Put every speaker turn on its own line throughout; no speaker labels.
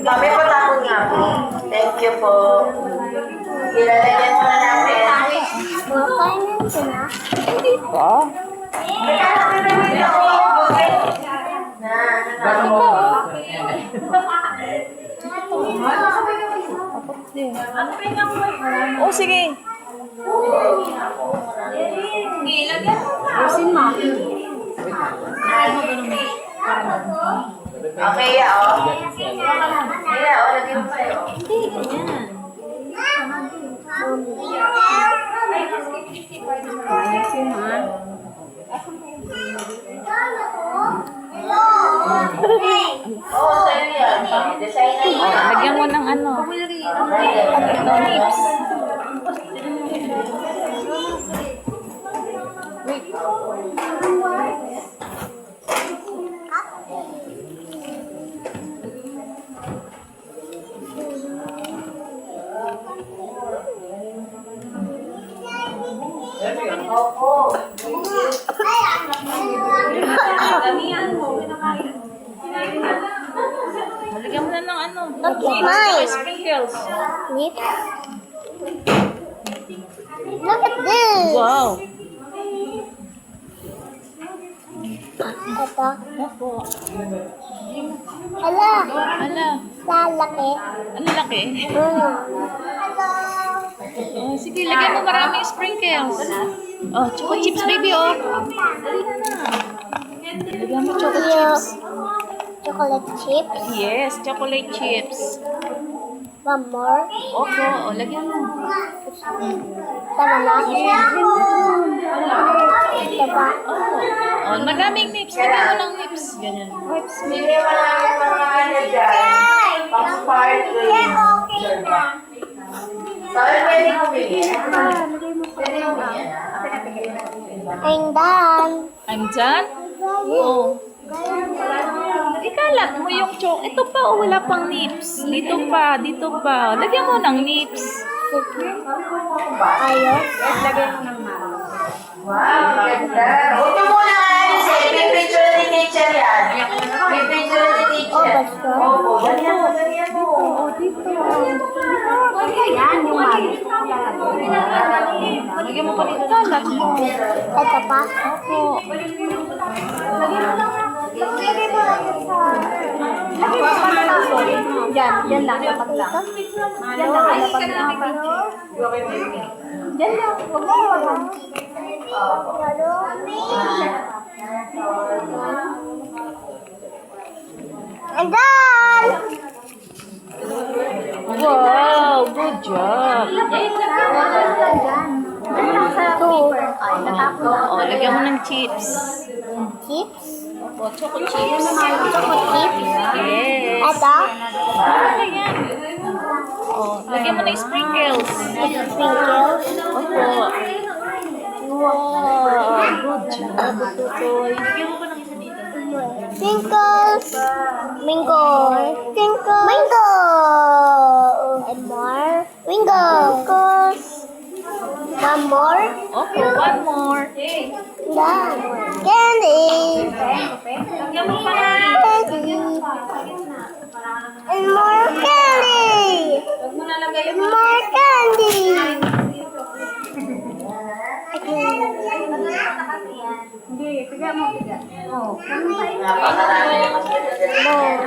Kami po tapon nga po. Thank you po. Ilalagyan muna namin.
Makainin ko na.
Hindi pa. Oh, sige.
Okay, lagyan mo kayo. Oo, sa'yo yan. Design na yun.
Lagyan mo ng ano. Ito, lips.
Opo.
Lagyan mo na ng ano.
Okay,
Lips,
mine.
sprinkles.
Lips. Look at this.
Wow.
Ito.
Opo.
Ala.
Ala.
Lalaki.
Ano laki?
Hello.
Oh, sige, lagyan mo maraming sprinkles. Oh, choco chips, baby, oh. Dali na. Lagyan mo choco chips.
Chocolate chips.
Yes, chocolate chips.
One more.
Opo, oh, lagyan mo.
Tama na. Ito ba?
Oh, maraming nips. Lagyan mo ng nips. Ganyan.
Sige, maraming mga ano dyan. Pang-sparkling. Sorry, pwede humingi. Pwede humingi.
I'm done.
I'm done? Oh. Ikalat mo yung choco. Ito pa, oh, wala pang nips. Dito pa, dito pa. Lagyan mo ng nips.
Ayos.
Wow, ganda. Huwag niyo muna alisin. May picture ni teacher yan. May picture ni
Oh,
teacher.
basta.
Opo, ganyan mo, ganyan mo.
Lagyan mo pa dito. Ikalat mo.
Ito pa.
Opo.
Yan lang. Dapat lang. Yan lang. Dapat lang. Yan lang. Huwag mo lang. I'm done!
Wow, good job. Oh, lagyan mo ng chips.
Chips?
Opo, choco chips.
Choco chips?
Yes.
Ito?
Ano yan? Oh, lagyan mo ng sprinkles.
Sprinkles?
Opo. Wow, good job. Tutoy. Lagyan mo pa ng isa dito.
Sprinkles! Mingo! Sprinkles! Mingo! And more? Mingo! Sprinkles! One more?
Okay, one more.
Done! Candy!
Lagyan mo pa ng
Candy! And more candy!
Huwag mo nalagay yung
More candy!
Napakarami naman sila dyan.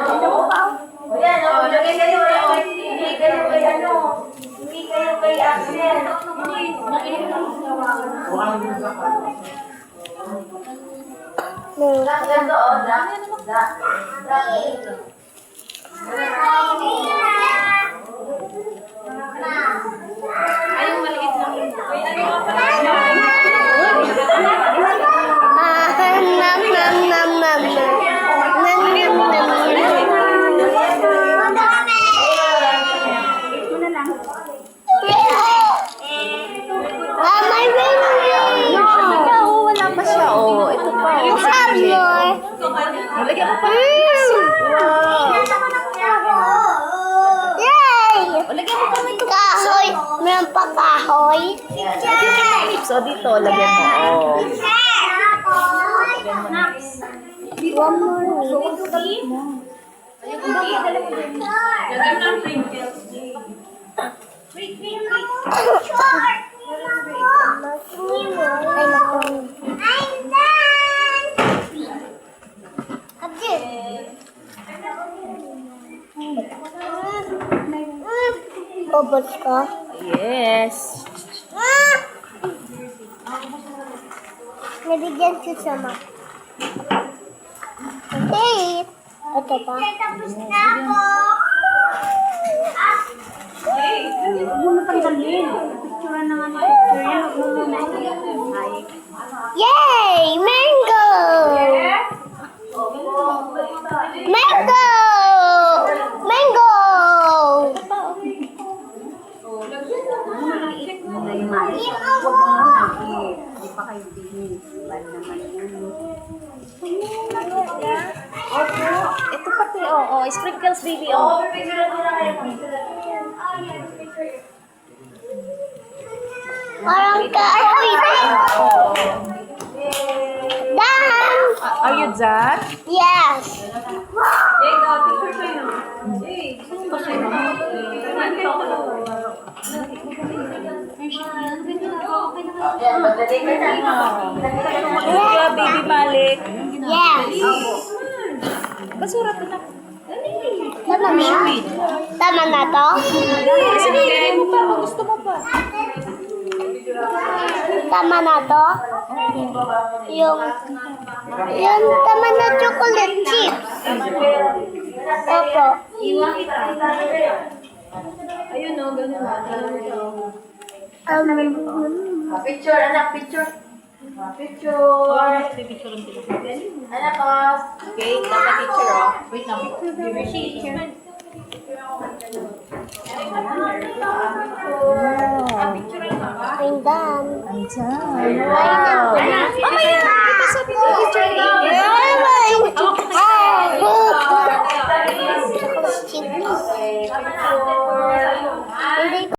O yan, o. Lagay kayo, o. Hindi kayo kay ano. Hindi kayo kay Axel. Dak, ganito, o. Dak. Dak. Dak.
Ayong maliit lang.
Nam nam nam nam nam. Nam nam nam may baby!
Oh, wala pa siya. Oh, ito pa. Oh.
One more!
Lagyan mo pa.
Yay!
Oh, lagyan mo pa ng
Kahoy! Meron pa kahoy?
Lagyan mo ng lips. Oh, dito. Lagyan mo. Oh.
One more.
Lagyan mo ng sprinkles. Wait.
Ay, naku. Bubbles ka?
Yes.
Nabigyan siya sa ma. Okay. Ito pa. Tapos na ako. Huwag mo natanggalin. Picture na nga ni picture yan. Huwag mo muna. Yay! Mango! Mango! Mango!
Ito pati, sprinkles, baby, oh.
Picture na kayo.
Parang ka-aroy. Done!
Are you done?
Yes!
Picture kayo. Yan, magdating ka na.
Yeah, baby Malik.
Yes!
Basura to na.
Tama na? Tama na to?
Sige, mo pa, kung gusto mo pa.
Tama na to? Yung tama na chocolate chips. Opo.
Ayun o, ganun na. Picture, anak, picture. Picture. Anak ko. Okay, picture o. Wait lang.
I'm done.
I'm done.
Wow.